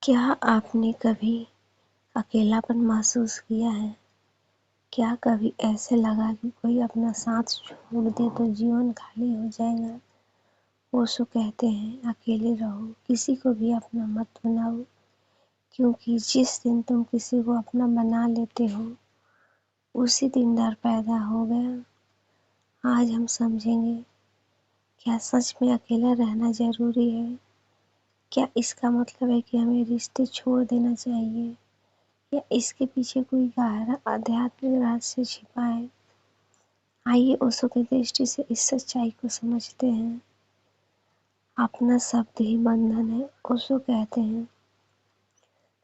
کیا آپ نے کبھی اکیلاپن محسوس کیا ہے؟ کیا کبھی ایسے لگا کہ کوئی اپنا ساتھ چھوڑ دے تو جیون خالی ہو جائے گا؟ اوشو کہتے ہیں اکیلے رہو، کسی کو بھی اپنا مت بناؤ، کیونکہ جس دن تم کسی کو اپنا بنا لیتے ہو اسی دن ڈر پیدا ہو گیا۔ آج ہم سمجھیں گے، کیا سچ میں اکیلا رہنا ضروری ہے؟ کیا اس کا مطلب ہے کہ ہمیں رشتے چھوڑ دینا چاہیے، یا اس کے پیچھے کوئی گہرا آدھیاتمک رہسیہ چھپا ہے؟ آئیے اوشو کی درشٹی سے اس سچائی کو سمجھتے ہیں۔ اپنا شبد ہی بندھن ہے۔ اوشو کہتے ہیں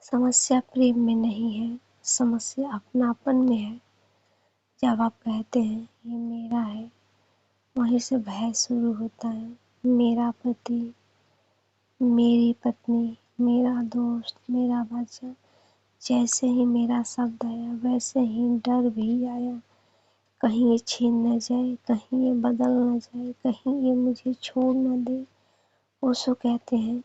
سمسیا پریم میں نہیں ہے، سمسیا اپناپن میں ہے۔ جب آپ کہتے ہیں یہ میرا ہے، وہیں سے بحث شروع ہوتا ہے۔ میرا پتی، میری پتنی، میرا دوست، میرا بچہ، جیسے ہی میرا شبد آیا ویسے ہی ڈر بھی آیا، کہیں یہ چھین نہ جائے، کہیں یہ بدل نہ جائے، کہیں یہ مجھے چھوڑ نہ دے۔ اوشو کہتے ہیں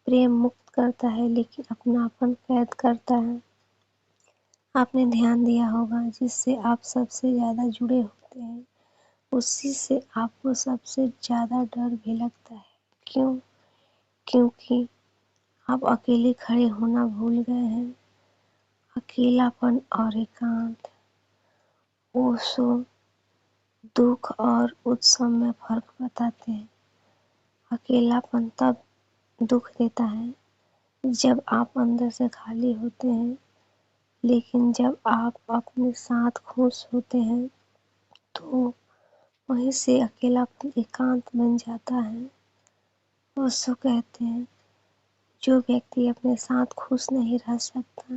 پریم مکت کرتا ہے لیکن اپناپن قید کرتا ہے۔ آپ نے دھیان دیا ہوگا، جس سے آپ سب سے زیادہ جڑے ہوتے ہیں اسی سے آپ کو سب سے زیادہ ڈر بھی لگتا ہے۔ کیوں؟ کیونکہ آپ اکیلے کھڑے ہونا بھول گئے ہیں۔ اکیلاپن اور ایکانت۔ اوشو دکھ اور اتسو میں فرق بتاتے ہیں۔ اکیلاپن تب دکھ دیتا ہے جب آپ اندر سے خالی ہوتے ہیں، لیکن جب آپ اپنے ساتھ خوش ہوتے ہیں تو وہیں سے اکیلاپن ایکانت بن جاتا ہے۔ اوشو کہتے ہیں جو ویکتی اپنے ساتھ خوش نہیں رہ سکتا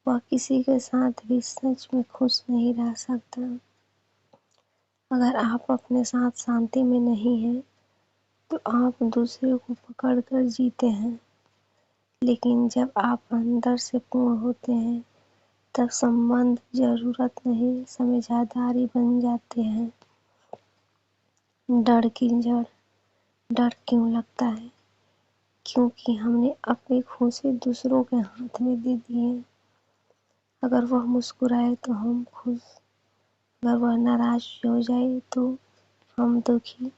وہ کسی کے ساتھ بھی سچ میں خوش نہیں رہ سکتا۔ اگر آپ اپنے ساتھ شانتی میں نہیں ہیں تو آپ دوسرے کو پکڑ کر جیتے ہیں، لیکن جب آپ اندر سے پورن ہوتے ہیں تب سمبندھ ضرورت نہیں سمجھداری بن جاتے ہیں۔ ڈر کی جڑ۔ ڈر کیوں لگتا ہے؟ کیونکہ ہم نے اپنی خوشی دوسروں کے ہاتھ میں دے دی ہے۔ اگر وہ مسکرائے تو ہم خوش، اگر وہ ناراض ہو جائے تو ہم دکھی۔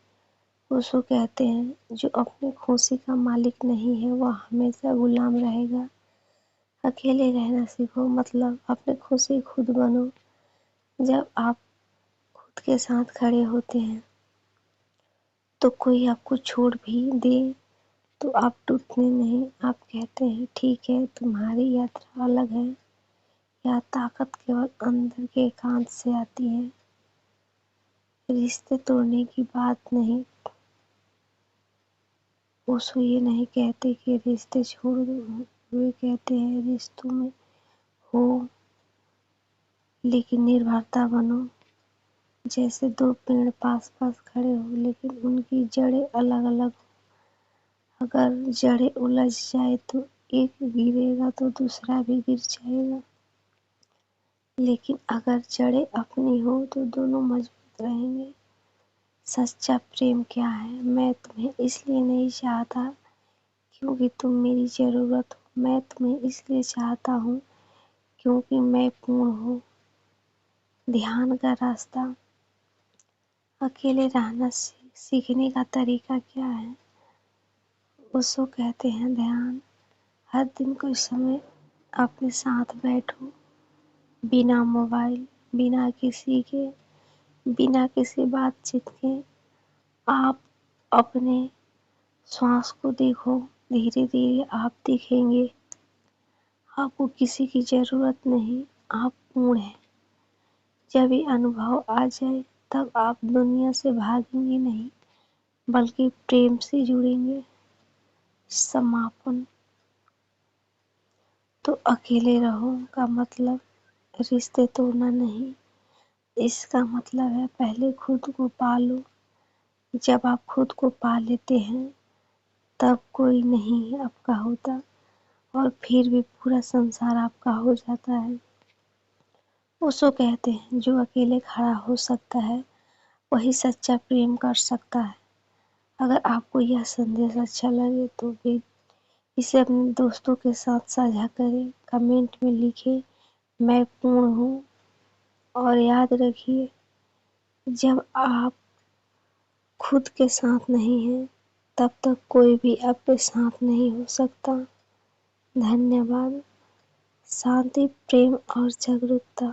اوشو کہتے ہیں جو اپنی خوشی کا مالک نہیں ہے وہ ہمیشہ غلام رہے گا۔ اکیلے رہنا سیکھو، مطلب اپنی خوشی خود بنو۔ جب آپ خود کے ساتھ کھڑے ہوتے ہیں تو کوئی آپ کو چھوڑ بھی دے تو آپ ٹوٹتے نہیں، آپ کہتے ہیں ٹھیک ہے، تمہاری یاترا الگ ہے۔ یہ طاقت کیول اندر کے ایکانت سے آتی ہے، رشتے توڑنے کی بات نہیں۔ اوشو یہ نہیں کہتے کہ رشتے چھوڑ دو، وہ کہتے ہیں رشتوں میں ہو لیکن نربھرتا بنو۔ جیسے دو پیڑ پاس پاس کھڑے ہو لیکن ان کی جڑیں الگ الگ ہو۔ اگر جڑیں الجھ جائے تو ایک گرے گا تو دوسرا بھی گر جائے گا، لیکن اگر جڑیں اپنی ہو تو دونوں مضبوط رہیں گے۔ سچا پریم کیا ہے؟ میں تمہیں اس لیے نہیں چاہتا کیونکہ تم میری ضرورت ہو، میں تمہیں اس لیے چاہتا ہوں کیونکہ میں پورن ہوں۔ دھیان کا راستہ۔ اکیلے رہنا سیکھنے کا طریقہ کیا ہے؟ اوشو کہتے ہیں دھیان۔ ہر دن کچھ سمے اپنے ساتھ بیٹھو، بنا موبائل، بنا کسی بات چیت کے۔ آپ اپنے سانس کو دیکھو، دھیرے دھیرے آپ دیکھیں گے آپ کو کسی کی ضرورت نہیں، آپ پورن ہیں۔ جب یہ انوبھو آ جائے تب آپ دنیا سے بھاگیں گے نہیں بلکہ پریم سے جڑیں گے۔ سماپن۔ تو اکیلے رہو کا مطلب رشتے توڑنا نہیں، اس کا مطلب ہے پہلے خود کو پالو۔ جب آپ خود کو پا لیتے ہیں تب کوئی نہیں آپ کا ہوتا، اور پھر بھی پورا سنسار آپ کا ہو جاتا ہے۔ اوشو کہتے ہیں جو اکیلے کھڑا ہو سکتا ہے وہی سچا پریم کر سکتا ہے۔ اگر آپ کو یہ سندیش اچھا لگے تو اسے اپنے دوستوں کے ساتھ ساجھا کریں، کمنٹ میں لکھیں میں پورن ہوں، اور یاد رکھیے جب آپ خود کے ساتھ نہیں ہیں تب تک کوئی بھی آپ کے ساتھ نہیں ہو سکتا۔ دھنیہ واد۔ شانتی، پریم اور جاگرکتا۔